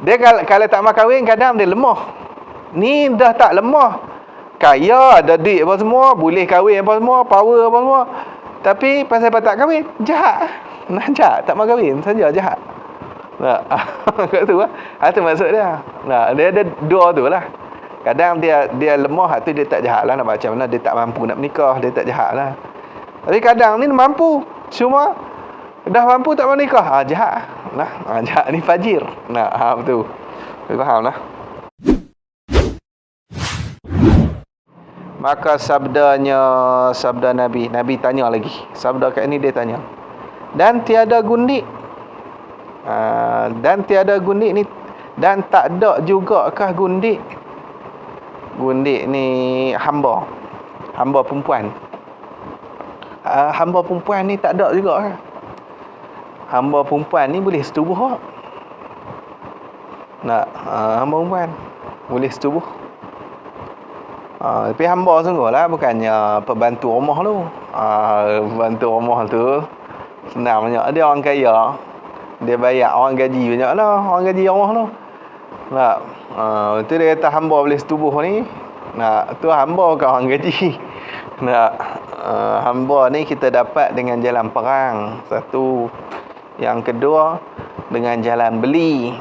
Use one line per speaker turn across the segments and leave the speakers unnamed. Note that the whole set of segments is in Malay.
Dia kalau tak mau kahwin, kadang dia lemah. Ni dah tak lemah. Kaya, ada duit apa semua, boleh kahwin apa semua, power apa semua. Tapi pasal tak kahwin, jahat. Nah, jahat, tak mau kahwin saja jahat. Nah, kat tu lah. Itu maksud dia. Nah, dia ada dua tu lah. Kadang dia lemah, tu dia tak jahat lah. Nak macam mana, dia tak mampu nak menikah, dia tak jahat lah. Tapi kadang ni mampu, cuma dah mampu tak mau nikah, jahat. Nah, jahat ni fajir. Nah, betul. Faham lah. Maka sabda Nabi tanya lagi. Sabda kat ni dia tanya. Dan tiada gundik. Dan tiada gundik ni, dan tak ada juga kah gundik. Gundik ni hamba perempuan. Hamba perempuan ni tak ada juga kan. Hamba perempuan ni boleh setubuh tak? Nak hamba perempuan boleh setubuh. Tapi hamba sungguh lah, bukannya pembantu rumah tu. Pembantu rumah tu senang banyak. Dia orang kaya, dia bayar orang gaji banyak lah, orang gaji rumah tu. Nak tu dia kata hamba boleh setubuh ni. Nak tu hamba ke orang gaji. Nak hamba ni kita dapat dengan jalan perang. Satu. Yang kedua, dengan jalan beli.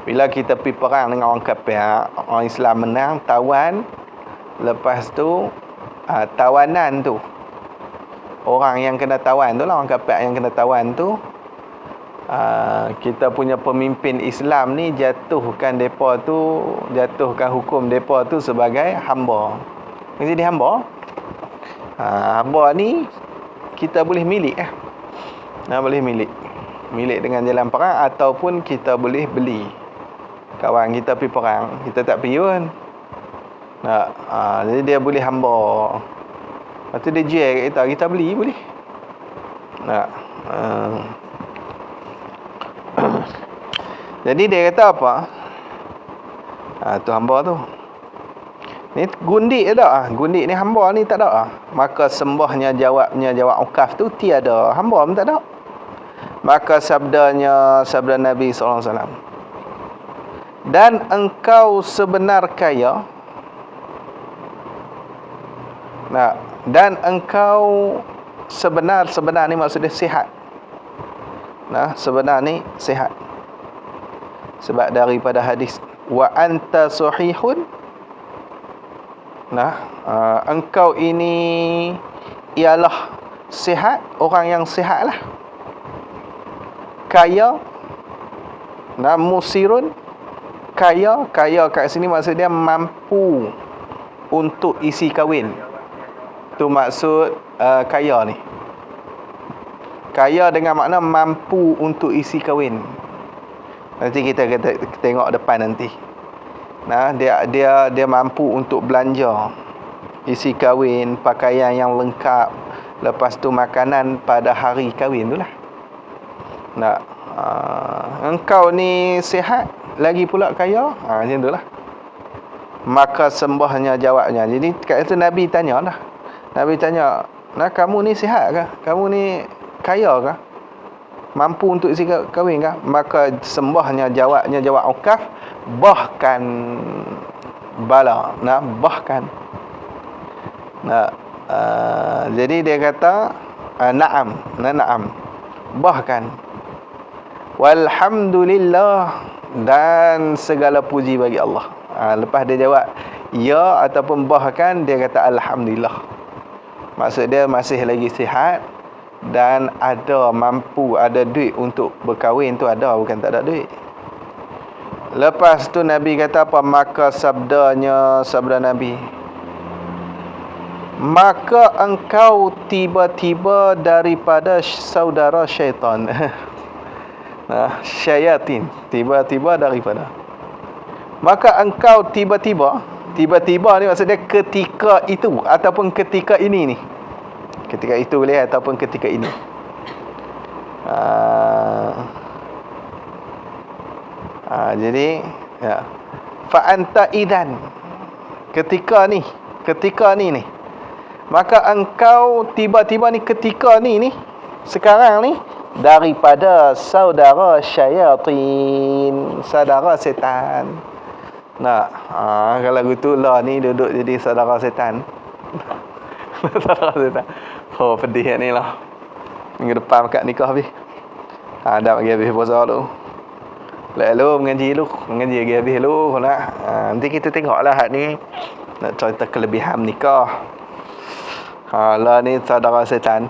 Bila kita pergi perang dengan orang kafir, orang Islam menang, tawan. Lepas tu tawanan tu, orang yang kena tawan tu lah, orang kafir yang kena tawan tu, kita punya pemimpin Islam ni jatuhkan hukum depa tu sebagai hamba. Jadi hamba, hamba ni kita boleh milik boleh milik dengan jalan perang, ataupun kita boleh beli. Kawan kita pergi perang, kita tak pergi pun. Jadi dia boleh hamba. Lepas tu dia jual kat kita beli boleh. Jadi dia kata apa? Tu hamba tu. Ni gundik tak? Gundik ni hamba ni tak ada. Maka sembahnya jawab ukaf tu tiada. Hamba pun tak ada. Maka sabda Nabi SAW. Dan engkau sebenar kaya. Dan engkau sebenar ni maksudnya sihat. Sebenar ni sihat. Sebab daripada hadis wa anta sahihun. Engkau ini ialah sihat, orang yang sihat lah. Kaya. Musirun. Kaya kat sini maksud dia mampu untuk isi kahwin. Tu maksud kaya ni. Kaya dengan makna mampu untuk isi kahwin. Nanti kita tengok depan nanti. Dia mampu untuk belanja, isi kahwin, pakaian yang lengkap, lepas tu makanan pada hari kahwin tu lah. Engkau ni sihat, lagi pula kaya, macam tu lah. Maka sembahnya jawabnya. Jadi kat itu Nabi tanya lah. Nabi tanya, kamu ni sihat ke? Kamu ni kaya ke? Mampu untuk isi kahwin ke? Maka sembahnya jawab ukaf, bahkan bala. Bahkan. Jadi dia kata na'am. Bahkan. Walhamdulillah, dan segala puji bagi Allah. Lepas dia jawab ya ataupun bahkan, dia kata alhamdulillah. Maksud dia masih lagi sihat dan ada duit untuk berkahwin tu ada, bukan tak ada duit. Lepas tu Nabi kata apa? Maka sabda Nabi, maka engkau tiba-tiba daripada saudara syaitan. Syayatin, tiba-tiba daripada. Maka engkau tiba-tiba ni maksudnya ketika itu ataupun ketika ini ni. Ketika itu boleh ataupun ketika ini. Jadi fa anta idan, ketika ni maka engkau tiba-tiba ni, ketika ni sekarang ni daripada saudara syaitan, saudara setan. Nah, kalau gitu lah ni duduk jadi saudara setan. Saudara setan. Oh, pedih ni lah. Minggu depan kat nikah habis. Dah bagi habis puasa tu. Lalu mengaji habis lu nak. Nanti kita tengoklah hak ni. Nak cerita kelebihan nikah. Lah ni saudara setan.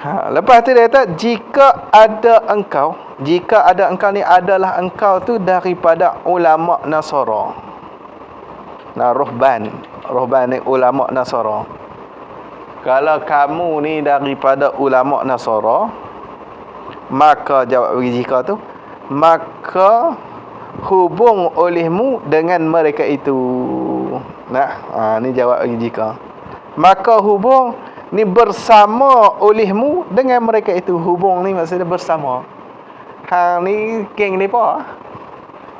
Lepas tu dia kata, jika ada engkau ni adalah engkau tu daripada ulama Nasara. Nah, ruhban ni ulama Nasara. Kalau kamu ni daripada ulama Nasara, maka jawab bagi jika tu, maka hubung olehmu dengan mereka itu. Nah, ni jawab bagi jika. Maka hubung ni bersama olehmu dengan mereka itu. Hubung ni maksudnya bersama. Hang ni geng depa.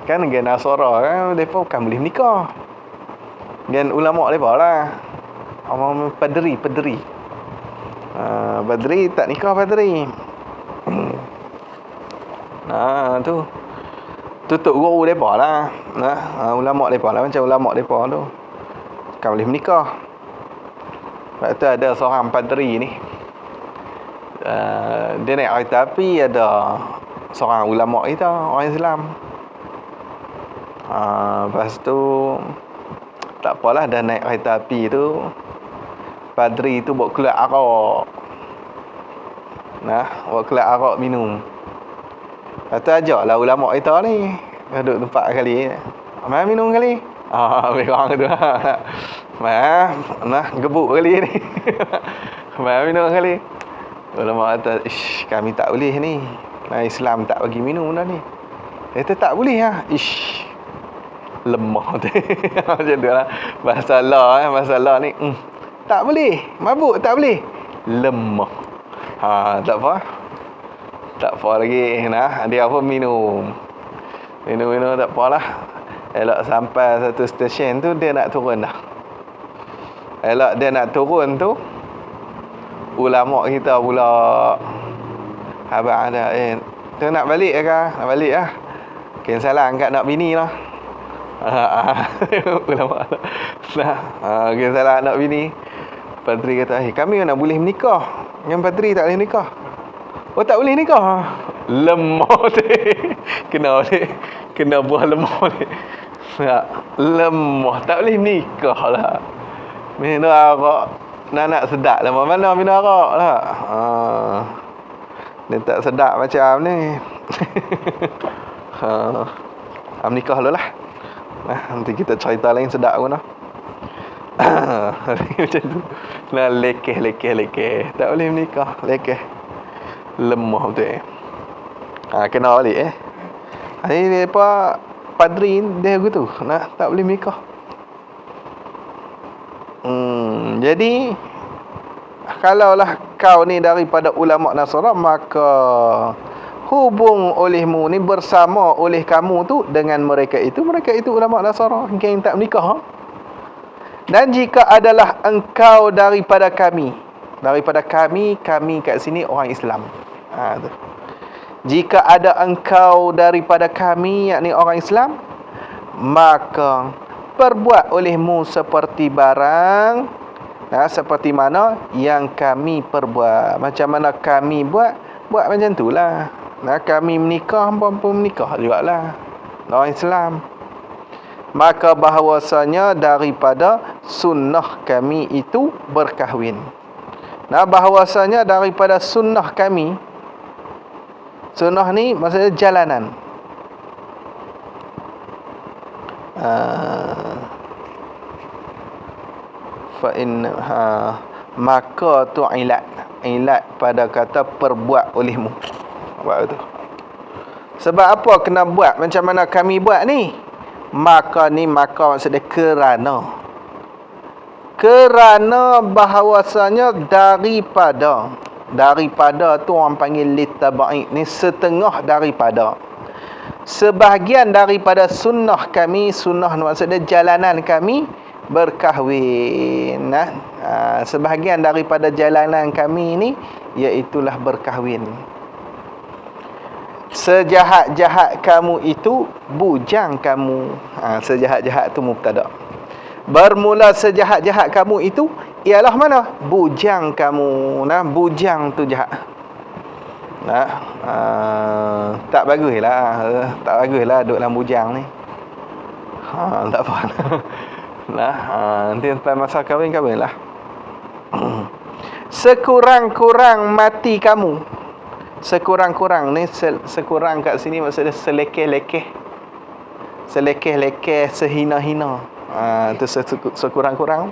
Kan geng Nasara kan depa bukan boleh nikah. Geng ulama depa lah. Orang padri. Padri tak nikah padri. Nah, tu tutup guru depa lah. Nah, ulama depa lah, macam ulama depa tu. Bukan boleh menikah. Lepas tu ada seorang padri ni, dia naik kereta api, ada seorang ulama kita, orang Islam. Lepas tu tak apalah, dah naik kereta api tu, padri tu buat keluar arak. Buat keluar arak minum. Lepas tu ajaklah ulama kita ni duduk tempat kali, mai minum kali. Memang tu lah. Gebuk kali ni. Minum kali. Ulama kata, kami tak boleh ni. Islam tak bagi minum dah ni. Dia tak boleh lah. Lemah tu. Macam tu lah. Masalah ni. Tak boleh. Mabuk tak boleh. Lemah. Tak apa lagi. Dia pun minum. Minum tak apalah. Elok sampai satu stesen tu, dia nak turun dah. Elok dia nak turun tu, ulama kita pula, abang ada, tu nak balik ke? Nak balik lah. Salam kat nak bini lah. Ulama salam nak bini. Padri kata, kami nak boleh menikah. Yang padri tak boleh nikah. Oh, tak boleh nikah? Lemah tu. Kena buah lemah ni. Lemah, tak boleh nikah lah. Minum arak nak sedap lah. Mana minum arak lah. Dia tak sedap macam ni. Nikah dulu lah. Nanti kita cerita lain sedap pun lah. Macam tu. Lekeh. Tak boleh menikah. Lekeh. Lemah betul. Kena balik Ini depa padri dia gitu. Tak boleh menikah. Jadi kalaulah kau ni daripada ulama Nasara, maka hubung olehmu ni bersama oleh kamu tu dengan mereka itu ulama Nasara, geng tak menikah. Dan jika adalah engkau daripada kami kat sini orang Islam. Tu. Jika ada engkau daripada kami, yakni orang Islam, maka perbuat olehmu seperti barang, seperti mana yang kami perbuat. Macam mana kami buat macam itulah. Kami menikah pun menikah jugalah orang Islam. Maka bahawasanya daripada sunnah kami itu berkahwin. Bahawasanya daripada sunnah kami, sunnah ni maksudnya jalanan. Maka tu ilat pada kata perbuat olehmu. Buat tu. Sebab apa kena buat macam mana kami buat ni? Maka maksudnya kerana bahawasanya daripada tu orang panggil litabai, ni setengah daripada, sebahagian daripada sunnah kami, sunnah maksudnya jalanan kami, berkahwin. Sebahagian daripada jalanan kami ni iaitulah berkahwin. Sejahat-jahat kamu itu bujang kamu. Sejahat-jahat tu mubtada. Bermula sejahat-jahat kamu itu ialah mana? Bujang kamu. Bujang tu jahat. Tak baguslah. Tak baguslah duduk dalam bujang ni. Tak apa. Nanti sampai masa kahwin-kahwinlah. Sekurang-kurang mati kamu. Sekurang-kurang ni sekurang kat sini maksudnya selekeh-lekeh. Selekeh-lekeh, sehina-hina. Tu sekurang-kurang.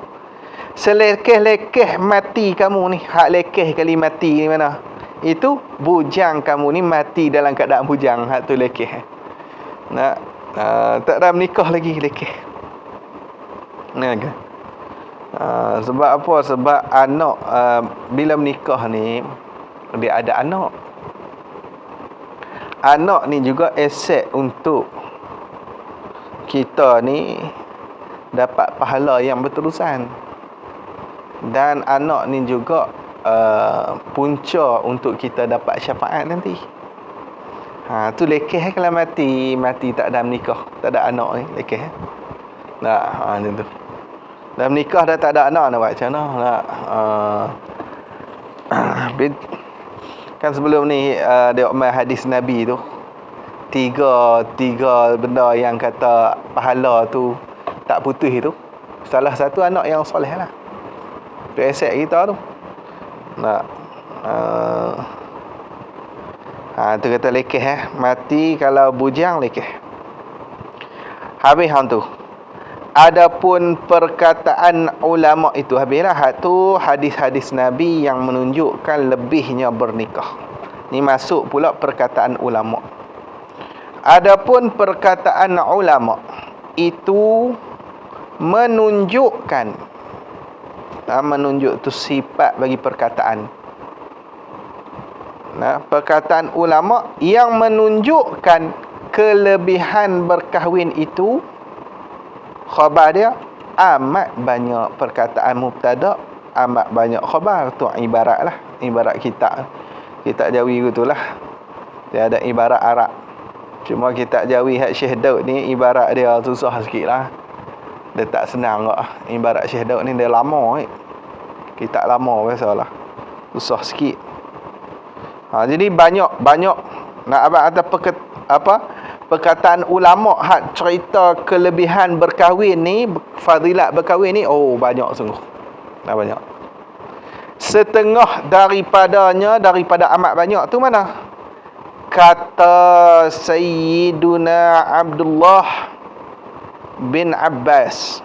Selekeh-lekeh mati kamu ni. Hak lekeh kali mati ni mana? Itu bujang kamu ni mati dalam keadaan bujang. Hak tu lekeh. Tak ada menikah lagi lekeh. Kan? Sebab apa? Sebab anak bila menikah ni dia ada anak. Anak ni juga aset untuk kita ni dapat pahala yang berterusan. Dan anak ni juga punca untuk kita dapat syafaat nanti. Tu lekeh kalau mati tak ada menikah, tak ada anak ni lekeh. Macam tu. Dah menikah dah tak ada anak nak buat macam mana? Kan sebelum ni dia main hadis Nabi tu. Tiga benda yang kata pahala tu tak putus tu. Salah satu anak yang soleh lah. Tu aset kita tu. Tu kata lekeh mati kalau bujang lekeh. Habis hang tu. Adapun perkataan ulama itu habislah. Tu hadis-hadis Nabi yang menunjukkan lebihnya bernikah. Ni masuk pula perkataan ulama. Adapun perkataan ulama itu menunjukkan menunjuk tu sifat bagi perkataan. Perkataan ulama yang menunjukkan kelebihan berkahwin itu, khabar dia amat banyak. Perkataan mubtada amat banyak khabar. Tu ibarat lah. Ibarat kitab Jawi gitulah. Dia ada ibarat Arab. Cuma kitab Jawi hak Syekh Daud ni ibarat dia susah sikit lah. Dia tak senang kok. Ibarat Syekh Daud ni dia lama. Kitab lama biasalah. Susah sikit. Jadi banyak nak abang kata perkataan ulama hak cerita kelebihan berkahwin ni, fadilat berkahwin ni, banyak sungguh. Banyak. Setengah daripada amat banyak tu mana? Kata Sayyiduna Abdullah bin Abbas.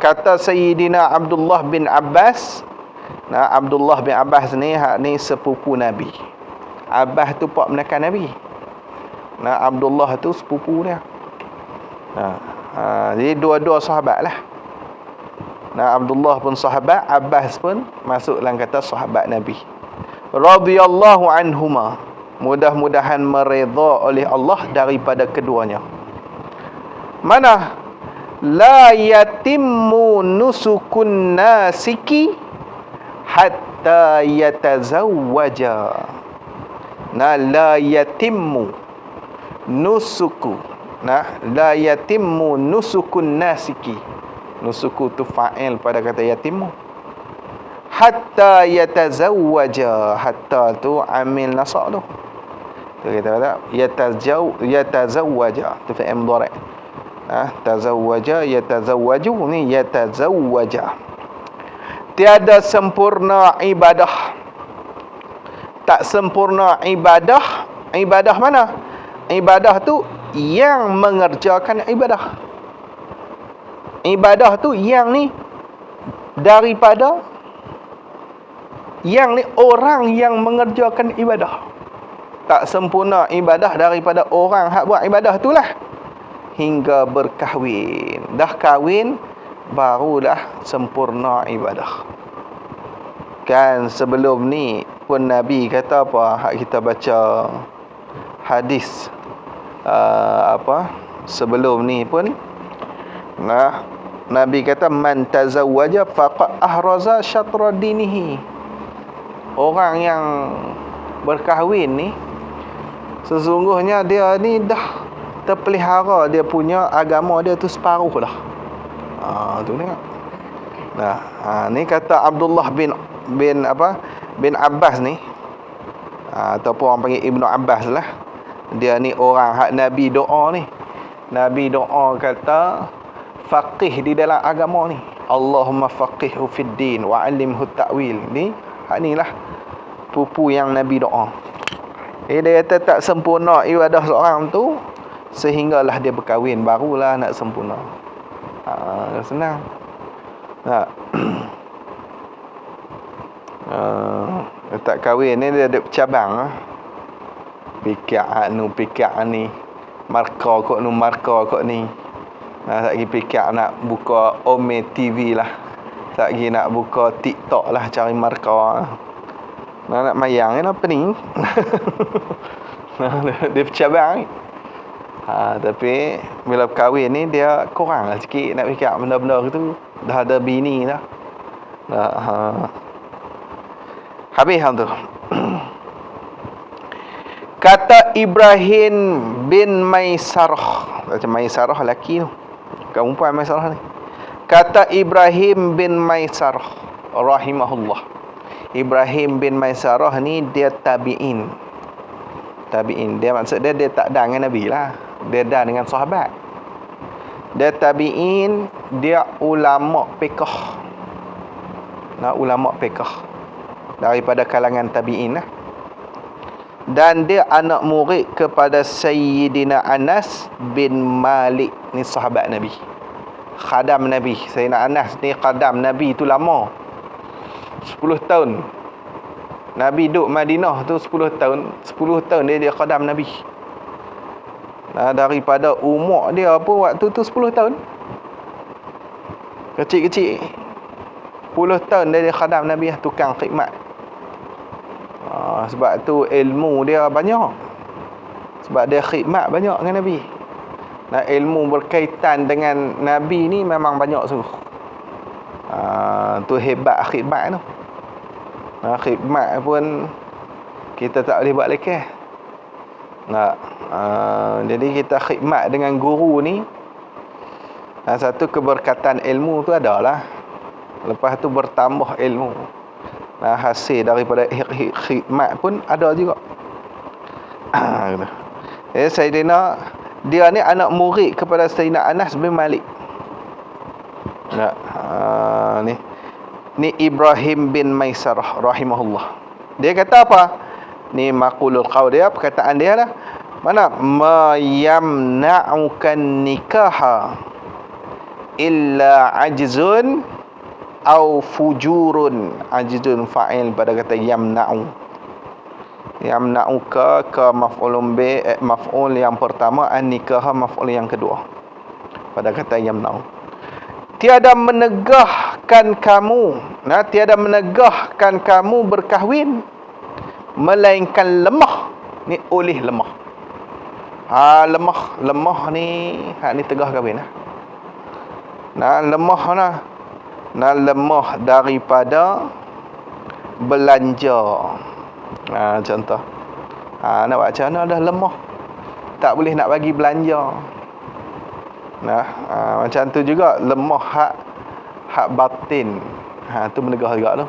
Kata Sayyidina Abdullah bin Abbas. Abdullah bin Abbas ni sepupu Nabi. Abbas tu pak menekan Nabi. Abdullah tu sepupu dia. Jadi dua-dua sahabat lah. Abdullah pun sahabat, Abbas pun masuk dalam kata sahabat Nabi. Radhiyallahu anhuma. Mudah-mudahan meredha oleh Allah daripada keduanya. Mana? La yatimmu nusukun nasiki hatta yatazawwaja. La yatimmu nusuku. La yatimmu nusukun nasiki. Nusuku tu fa'il pada kata yatimmu. Hatta yatazawwaja. Hatta tu amil nasab tu. Tu kita kata yatazawwaja. Tu fa'il mudhari'. Tazawwaja yatazawwaju ni yatazawwaja. Tiada sempurna ibadah. Tak sempurna ibadah. Ibadah mana? Ibadah tu yang mengerjakan ibadah. Ibadah tu yang ni daripada yang ni orang yang mengerjakan ibadah. Tak sempurna ibadah daripada orang hak buat ibadah tu lah. Hingga berkahwin. Dah kahwin barulah sempurna ibadah. Kan sebelum ni pun Nabi kata apa? Hak kita baca hadis sebelum ni pun Nah, Nabi kata man tazawwaja faqad ahraza syatra dinihi. Orang yang berkahwin ni sesungguhnya dia ni dah terpelihara dia punya agama dia tu separuh dah. Tu tengok. Nah, ni kata Abdullah bin Abbas ni. Ataupun orang panggil Ibnu Abbas lah. Dia ni orang hak Nabi doa ni. Nabi doa kata faqih di dalam agama ni. Allahumma faqihhu fid din wa 'allimhu ta'wil. Ni hak ni lah pupu yang Nabi doa. Dia kata tak sempurna ibadah seorang tu sehinggalah dia berkahwin, barulah nak sempurna. Senang. Nah. Tak kahwin ni dia ada cabang. Pikir anu pikir ni. Marka kok ni. Tak lagi fikir nak buka Ome TV lah. Tak lagi nak buka TikTok lah cari marka. Nak mayang ni apa ni? Dia bercabang. Tapi bila berkahwin ni dia kurang lah sikit nak fikir benda-benda tu. Dah ada bini dah. Habis hang tu. Kata Ibrahim bin Maisarah. Macam Maisarah lelaki tu. Bukan perempuan Maisarah ni. Kata Ibrahim bin Maisarah rahimahullah. Ibrahim bin Maisarah ni dia tabi'in. Dia maksud dia tak ada dengan Nabi lah. Dia ada dengan sahabat. Dia tabi'in, dia ulama fiqh. Ulama fiqh daripada kalangan tabi'in lah. Dan dia anak murid kepada Sayyidina Anas bin Malik. Ni sahabat Nabi, khadam Nabi. Sayyidina Anas ni khadam Nabi tu lama, 10 tahun. Nabi duduk Madinah tu 10 tahun. 10 tahun dia khadam Nabi. Daripada umur dia pun waktu tu 10 tahun. Kecil-kecil 10 tahun dia khadam Nabi, tukang khidmat. Sebab tu ilmu dia banyak. Sebab dia khidmat banyak dengan Nabi. Ilmu berkaitan dengan Nabi ni memang banyak sungguh. Tu hebat khidmat tu. Khidmat pun kita tak boleh buat lekeh. Jadi kita khidmat dengan guru ni, satu keberkatan ilmu tu adalah. Lepas tu bertambah ilmu. Hasil daripada khidmat pun ada juga. Sayyidina, dia ni anak murid kepada Sayyidina Anas bin Malik. Ni Ibrahim bin Maisarah rahimahullah. Dia kata apa? Ni maqulul qaul dia, perkataan dia lah. Mana ma yamna'ukan nikaha illa ajzun au fujurun. Ajzun fa'il pada kata yamna'u. Yamna'uka ka maf'ulun bi, maf'ul yang pertama, an nikah maf'ul yang kedua pada kata yamna'u. Tiada menegahkan kamu, tiada menegahkan kamu berkahwin melainkan lemah. Ni oleh lemah. Lemah ni ni tegah kahwin lemah lemah daripada belanja. Contoh. Nak buat macam mana dah lemah, tak boleh nak bagi belanja. Macam tu juga lemah hak batin. Tu menegah juga tu.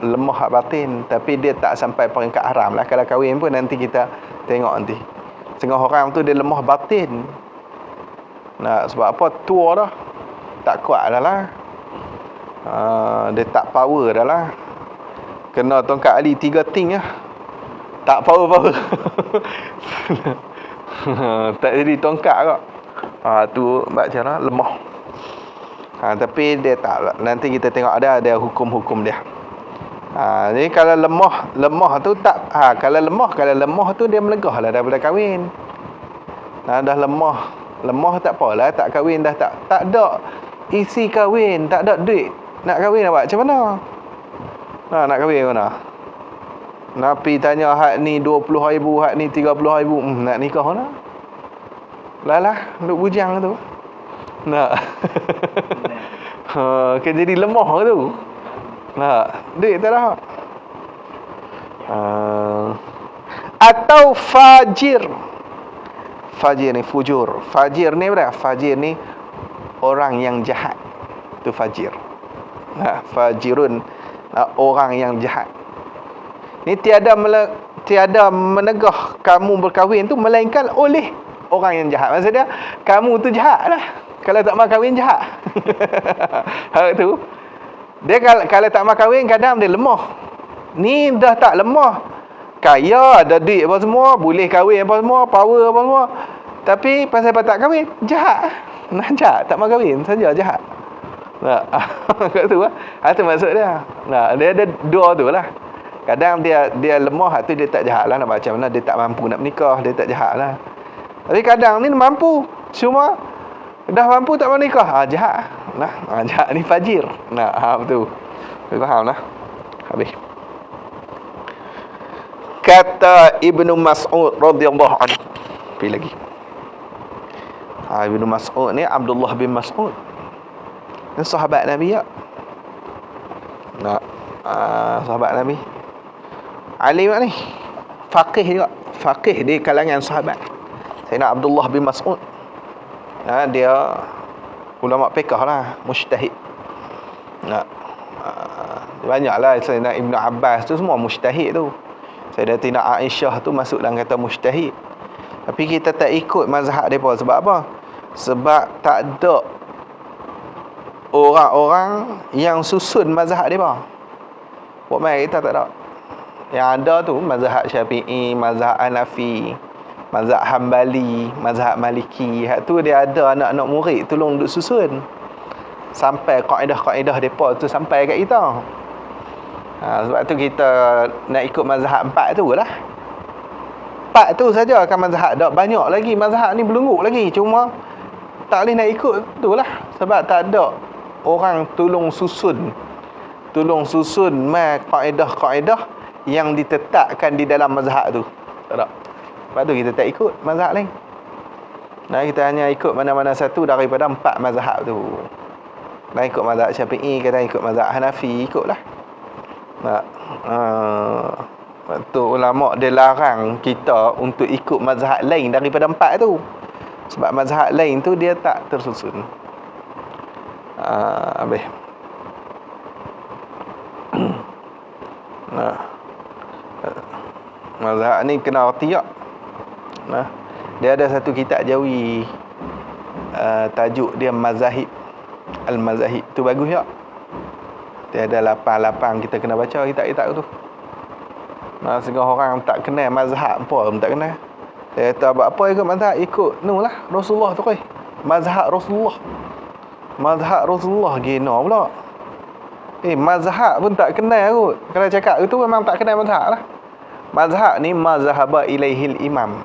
Lemah hak batin, tapi dia tak sampai peringkat haram lah. Kalau kahwin pun nanti kita tengok nanti. Setengah orang tu dia lemah batin. Sebab apa? Tua dah, tak kuat dah lah. Dia tak power dah lah. Kena tongkat ali 3 ting lah, tak power. Tak jadi tongkat kok. Tu macam mana? Lemah. Tapi dia tak. Nanti kita tengok ada hukum-hukum dia. Jadi kalau lemah tu tak. Kalau lemah tu dia melegah lah daripada kahwin. Dah lemah tak apalah, tak kahwin dah, tak ada isi kahwin, tak ada duit. Nak kahwin nak buat macam mana? Nak kahwin mana? Nabi tanya hak ni 20,000, hak ni 30,000. Nak nikah mana? Lah duk bujang tu. Nak. Kan jadi lemah tu. Nak. Duit tak ada. Atau fajir. Fajir ni fujur. Fajir ni apa? Fajir ni orang yang jahat. Tu fajir. Fajirun, orang yang jahat. Ni tiada menegah kamu berkahwin tu melainkan oleh orang yang jahat. Maksudnya kamu tu jahat lah. Kalau tak mau kahwin jahat. Hak tu. Dia kalau tak mau kahwin kadang dia lemah. Ni dah tak lemah. Kaya, ada duit apa semua, boleh kahwin apa semua, power apa semua. Tapi pasal tak kahwin, jahat. Nah, jahat, tak mau kahwin saja jahat. Nah, kat tu lah. Itu maksud dia. Nah, dia ada dua tu lah. Kadang dia lemah, tu dia tak jahat lah. Nak macam mana, dia tak mampu nak menikah, dia tak jahat lah. Tapi kadang ni mampu, cuma dah mampu tak mau nikah, jahat. Nah, jahat ni fajir. Nah, betul. Faham lah. Habis. Kata Ibnu Mas'ud radhiyallahu anhu. Pergi lagi. Ibnu Mas'ud ni Abdullah bin Mas'ud. Ni sahabat Nabi ya. Sahabat Nabi. Alim ni. Faqih juga. Faqih di kalangan sahabat. Sayyidina Abdullah bin Mas'ud. Dia ulama fiqh lah, mujtahid. Banyaklah Sayyidina Ibnu Abbas tu semua mujtahid tu. Sayyidatina Aisyah tu masuk dalam kata mujtahid. Tapi kita tak ikut mazhab depa sebab apa? Sebab tak ada orang-orang yang susun mazhab depa. Buat mai kita tak ada. Yang ada tu mazhab Syafi'i, mazhab Hanafi, mazhab Hambali, mazhab Maliki. Hak tu dia ada anak-anak murid tolong duk susun. Sampai kaedah-kaedah depa tu sampai kat kita. Sebab tu kita nak ikut mazhab 4 tu lah. 4 tu saja akan mazhab. Tak banyak lagi mazhab ni belungguk lagi. Cuma tak boleh nak ikut tu lah. Sebab tak ada orang tolong susun kaedah-kaedah yang ditetapkan di dalam mazhab tu. Tak ada. Sebab tu kita tak ikut mazhab lain. Nah, kita hanya ikut mana-mana satu daripada 4 mazhab tu. Nah, ikut mazhab Syafi'i, kadang ikut mazhab Hanafi, ikutlah. Tu ulama dia larang kita untuk ikut mazhab lain daripada 4 tu. Sebab mazhab lain tu dia tak tersusun. Habis. Mazhab ni kena erti tak? Dia ada satu kitab Jawi, tajuk dia Mazahib. Al-Mazahib tu bagus tak? Dia ada 8 kita kena baca kitab-kitab tu. Setengah orang tak kenal mazhab pun tak kenal. Dia kata apa ikut mazhab? Ikut lah Rasulullah tu kai. Mazhab Rasulullah. Mazhab Rasulullah gina pula. Mazhab pun tak kenal kot. Kalau cakap itu memang tak kenal mazhab lah. Mazhab ni mazhaba ilaihil imam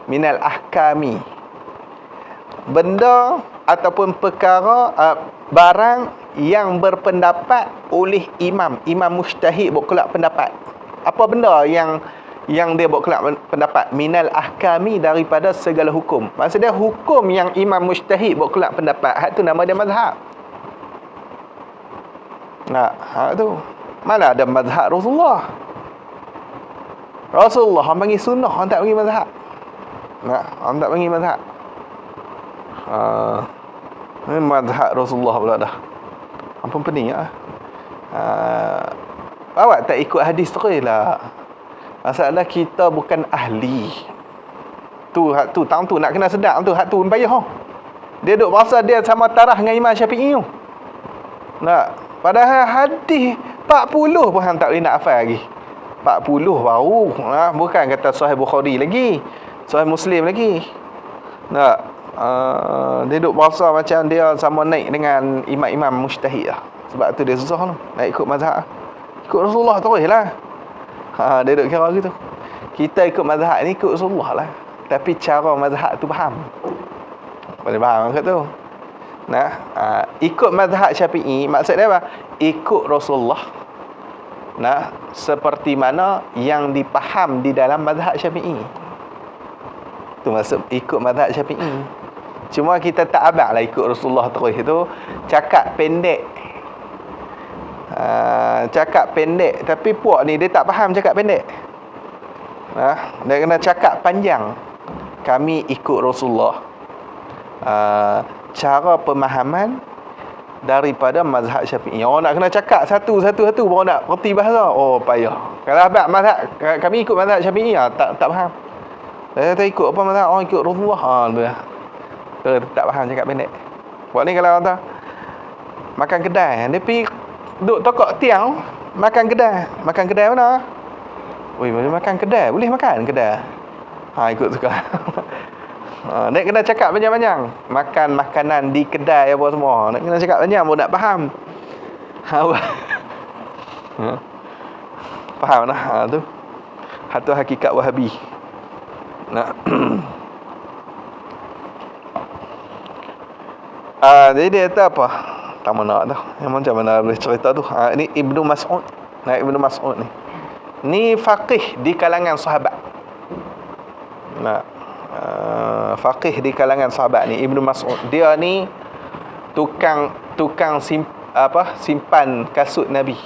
minal ahkami. Benda ataupun perkara, barang yang berpendapat oleh imam mujtahid buat kelak pendapat. Apa benda yang dia buat kelak pendapat? Minal ahkami, daripada segala hukum. Maksudnya hukum yang imam mujtahid buat kelak pendapat, hak tu nama dia mazhab. Hak tu. Mana ada mazhab Rasulullah? Rasulullah orang panggil sunnah, orang tak panggil mazhab. Orang tak panggil mazhab. Mazhab Rasulullah pula dah. Ampun pening lah. Awak tak ikut hadis terus lah. Masalah kita bukan ahli. Hak tu tang tu nak kena sedap tu. Hak tu payah. Dia duk rasa dia sama taraf dengan Imam Syafi'i tu. Padahal hadis 40 pun hang tak boleh nak hafal lagi. 40 baru. Bukan kata Sahih Bukhari lagi, Sahih Muslim lagi. Dia duk berasa macam dia sama naik dengan imam-imam mujtahid lah. Sebab tu dia susah tu nak ikut mazhab. Ikut Rasulullah terus lah. Dia duk kira gitu. Kita ikut mazhab ni ikut Rasulullah lah. Tapi cara mazhab tu faham. Boleh faham kat tu. Ikut mazhab Syafi'i maksud dia apa? Ikut Rasulullah. Seperti mana yang dipaham di dalam mazhab Syafi'i. Tu maksud ikut mazhab Syafi'i. Cuma kita tak abang lah ikut Rasulullah terus. Itu cakap pendek. Cakap pendek. Tapi puak ni dia tak faham cakap pendek. Dia kena cakap panjang. Kami ikut Rasulullah. Cara pemahaman daripada mazhab Syafi'i. Orang nak kena cakap satu-satu baru nak reti bahasa. Oh, payah. Kalau abang mazhab, kami ikut mazhab Syafi'i, tak faham. Kita ikut apa mazhab? Orang ikut Rasulullah. Tu lah. Tak faham cakap pendek. Buat ni kalau kata makan kedai, dia pergi duduk tokok tiang, makan kedai. Makan kedai mana? Oi, boleh makan kedai. Boleh makan kedai. Ikut suka. Nak kena cakap panjang-panjang. Makan makanan di kedai apa semua. Nak kena cakap panjang baru nak faham. Faham lah. Tu. Satu hakikat Wahabi. Jadi dia kata apa? Tak mana tu. Yang macam mana boleh cerita tu. Ini Ibnu Mas'ud. Ibnu Mas'ud ni. Ni faqih di kalangan sahabat. Faqih di kalangan sahabat ni Ibnu Mas'ud. Dia ni tukang simpan kasut Nabi.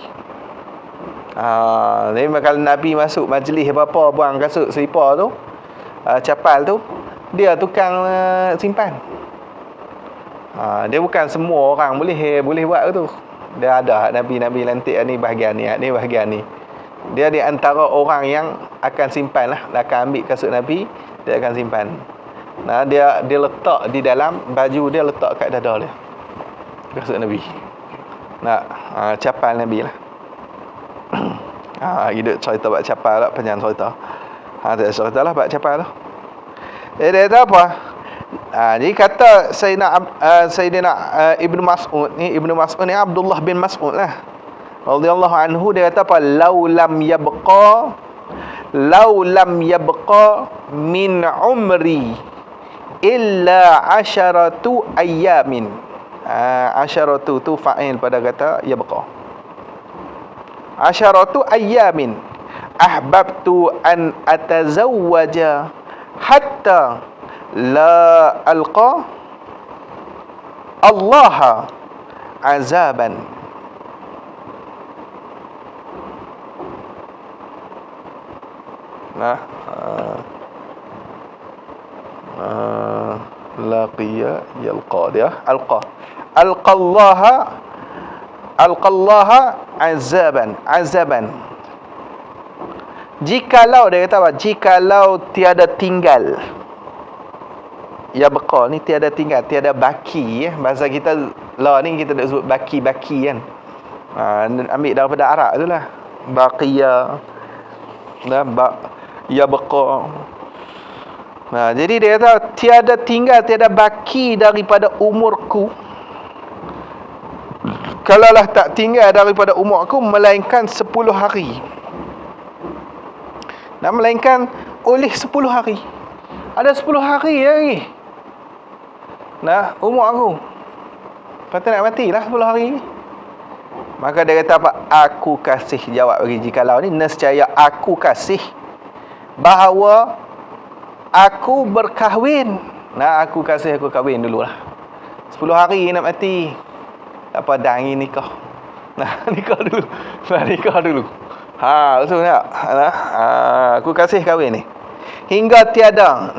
Jadi kalau Nabi masuk majlis apa-apa, buang kasut selipar tu, capal tu, dia tukang simpan. Dia bukan semua orang boleh buat tu. Dia ada Nabi lantik ni bahagian ni bahagian ni. Dia di antara orang yang akan simpan lah, akan ambil kasut Nabi, dia akan simpan. Dia letak di dalam baju dia, letak kat dada dia kasut Nabi. Capal Nabi lah. Hidup cerita bab capal lah, panjang cerita. Tak cerita lah bab capal tu. Dia kata apa? Jadi kata Sayyidina Ibnu Mas'ud ni Abdullah bin Mas'ud lah radhiyallahu anhu, dia kata apa? Lau lam yabqa min umri illa asharatu ayyamin. Asharatu tu fa'il pada kata yabqa. Asharatu ayyamin ahbabtu an atazawwaja hatta la alqa Allah azaban. Laqiya yalqa, dia alqallaha azaban. Jikalau dia kata apa? Jikalau tiada tinggal, yabqa ni tiada tinggal, tiada baki. Bahasa kita lah ni kita nak sebut baki kan. Ambil daripada Arab tu lah, baqiya yabqa. Jadi dia kata tiada tinggal, tiada baki daripada umurku, kalaulah tak tinggal daripada umurku melainkan 10 hari. Melainkan oleh 10 hari. Ada 10 hari lagi umur aku. Patut nak matilah 10 hari. Maka dia kata apa? Aku kasih jawab bagi jikalau ni, nescaya aku kasih bahawa aku berkahwin. Aku kahwin dululah. 10 hari nak mati. Tak apa, dah ingin nikah. Nikah dulu. Betul tak? Aku kasih kahwin ni. Hingga tiada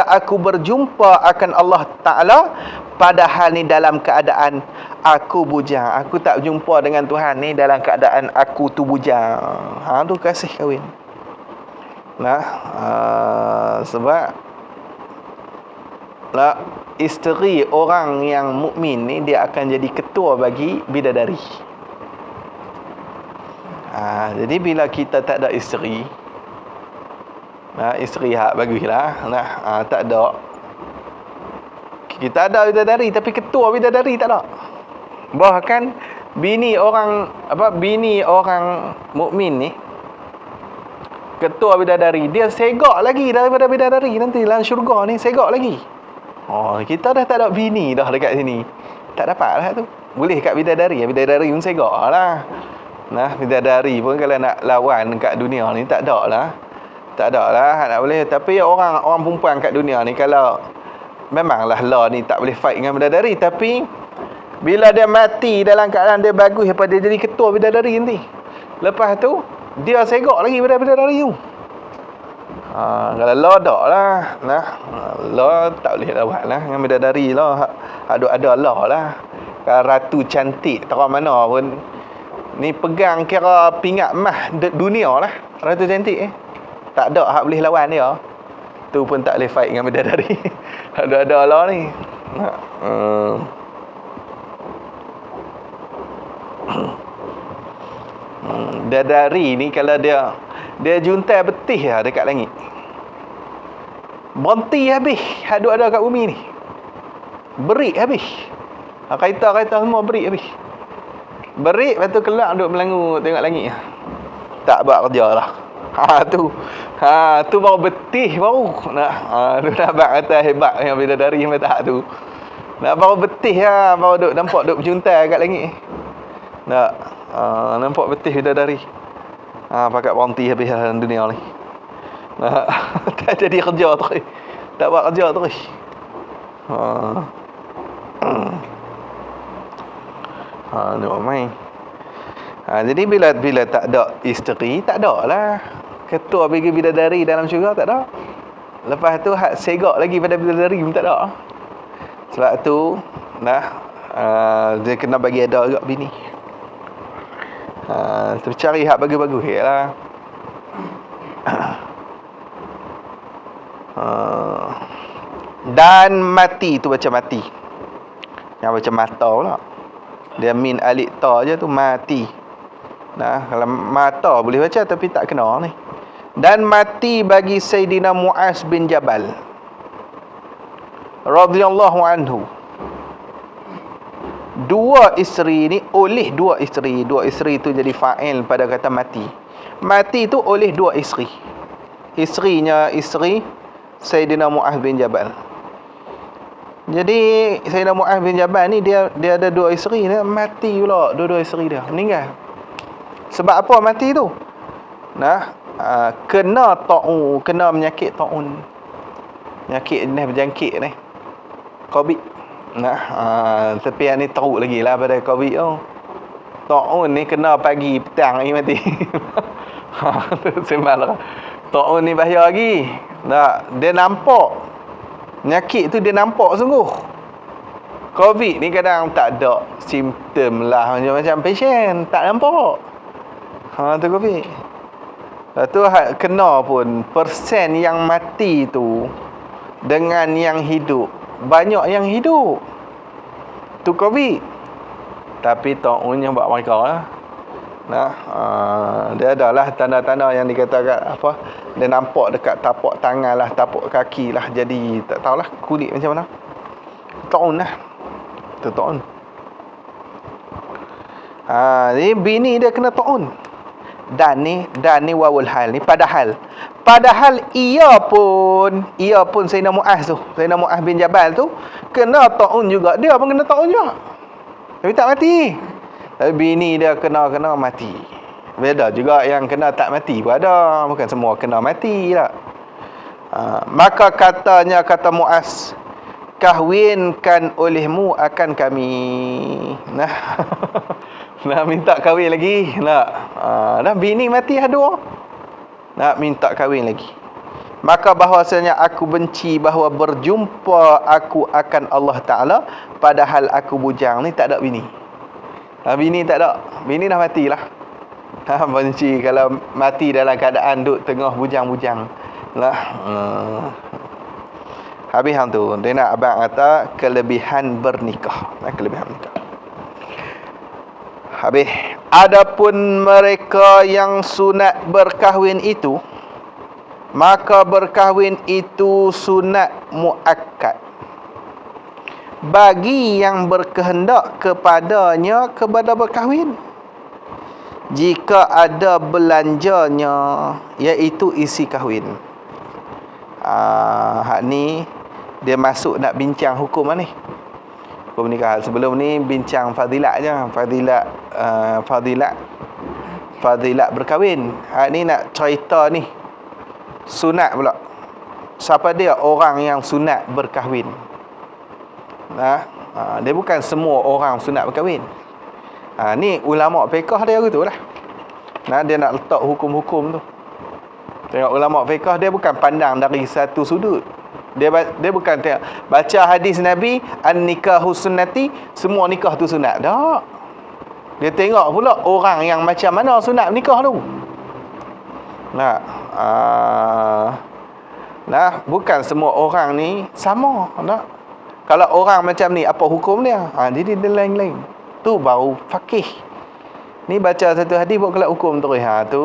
aku berjumpa akan Allah Ta'ala, padahal ni dalam keadaan aku bujang. Aku tak jumpa dengan Tuhan ni dalam keadaan aku tu bujang. Tu kasih kahwin. Sebab isteri orang yang mukmin ni dia akan jadi ketua bagi bidadari. Jadi bila kita tak ada isteri, isteri hak baguslah. Tak ada, kita ada bidadari tapi ketua bidadari tak ada. Bahkan bini orang mukmin ni, ketua bidadari, dia segak lagi daripada bidadari nanti dalam syurga ni, segak lagi. Kita dah tak ada bini dah dekat sini, tak dapat lah tu. Boleh kat bidadari pun segak lah. Bidadari pun kalau nak lawan kat dunia ni tak ada lah nak boleh. Tapi orang perempuan kat dunia ni, kalau memanglah law ni tak boleh fight dengan bidadari, tapi bila dia mati dalam keadaan dia bagus apa dia jadi ketua bidadari nanti. Lepas tu dia segak lagi pada bidadari tu. Kalau law tak lah. Law tak boleh dah buat lah dengan bidadari lah. Ada law lah. Kalau ratu cantik terang mana pun ni pegang kira pingat emas dunia lah. Ratu cantik tak ada hak boleh lawan dia. Tu pun tak boleh fight dengan bidadari. Ada law ni. Bidadari ni kalau dia juntai betih lah dekat langit, berhenti habis ada kat bumi ni, berik habis. Kereta semua berik habis. Berik, lepas tu kelak duduk melangu tengok langit. Tak buat kerja lah. Tu baru betih baru. Tu dah buat kata hebat yang bidadari yang tak tu. Baru betih lah, baru duduk nampak duduk berjuntai kat langit. Nampak betih bidadari. Pakat berhenti habis dalam dunia ni. Tak jadi kerja terus. Tak buat kerja terus. Ni main. Jadi bila tak ada isteri, tak ada lah ketua bagi bidadari dalam syurga, tak ada. Lepas tu hak segak lagi pada bidadari pun tak ada. Sebab tu dia kena bagi ada juga bini. Cari hak bagus-bagus lah. Dan mati tu baca mati. Yang baca mata pula. Dia min alik ta je tu mati. Kalau mata boleh baca tapi tak kena ni. Dan mati bagi Sayyidina Mu'az bin Jabal radhiyallahu anhu. Dua isteri ni oleh dua isteri tu jadi fa'il pada kata mati. Mati tu oleh dua isteri. Isterinya isteri Sayyidina Mu'az bin Jabal. Jadi Sayyidina Mu'az bin Jabal ni dia ada dua isteri, dia mati pula dua-dua isteri dia, meninggal. Sebab apa mati tu? Kena ta'un, kena penyakit ta'un. Penyakit ni berjangkit ni. Covid. Tapi yang ni teruk lagi lah pada Covid tu. Ta'un ni kena pagi petang ni mati. Sembang lah. Ta'un ni bahaya lagi. Dia nampak. Penyakit tu dia nampak sungguh. Covid ni kadang tak ada simptom lah, macam patient tak nampak. Tu Covid. Lepas tu kena pun persen yang mati tu dengan yang hidup, banyak yang hidup. Tu Covid. Tapi ta'un yang buat mereka lah. Dia adalah tanda-tanda yang dikatakan apa, dia nampak dekat tapak tangan lah, tapak kaki lah, jadi tak tahulah kulit macam mana. Ta'un lah. Tu ta'un. Jadi bini dia kena ta'un. Dan ni wawul hal ni padahal ia pun Sayyidina Mu'az tu, Sayyidina Mu'az bin Jabal tu kena ta'un juga, dia pun kena ta'un juga. Tapi tak mati. Tapi bini dia kena mati. Beda juga yang kena tak mati pun ada, bukan semua kena mati tak. Maka kata Mu'az, kahwinkan olehmu akan kami. Nak minta kahwin lagi. Dah bini mati dua. Nak minta kahwin lagi. Maka bahwasanya aku benci bahawa berjumpa aku akan Allah Ta'ala padahal aku bujang. Ni tak ada bini. Bini tak ada. Bini dah matilah. Benci kalau mati dalam keadaan duduk tengah bujang-bujang. Habis hang tu. Dia nak abang kata kelebihan bernikah. Kelebihan bernikah. Habis. Adapun mereka yang sunat berkahwin itu, maka berkahwin itu sunat muakkad bagi yang berkehendak kepadanya kepada berkahwin, jika ada belanjanya, iaitu isi kahwin. Hak ni dia masuk nak bincang hukum ni. Pernikahan sebelum ni bincang fadilat je, fadilat berkahwin. Hak ni nak cerita ni sunat pula. Siapa dia orang yang sunat berkahwin? Dia bukan semua orang sunat berkahwin. Ni ulama fiqh dia gitulah. Dia nak letak hukum-hukum tu. Tengok ulama fiqh dia bukan pandang dari satu sudut. Dia bukan tengok baca hadis Nabi an-nikahu sunnati, semua nikah tu sunat. Tak. Dia tengok pula orang yang macam mana sunat nikah tu. Bukan semua orang ni sama. Kalau orang macam ni apa hukum dia? Dia lain-lain. Tu baru faqih. Ni baca satu hadis buat kelak hukum terus. Tu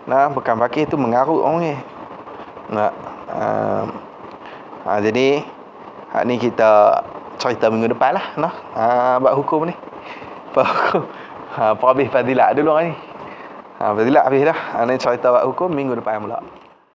bukan faqih, tu mengarut orang ni. Jadi ni kita cerita minggu depan lah bab hukum ni. Habis fadilat dulu hari ni. Fadilat habis dah. Ni cerita bab hukum minggu depan pula.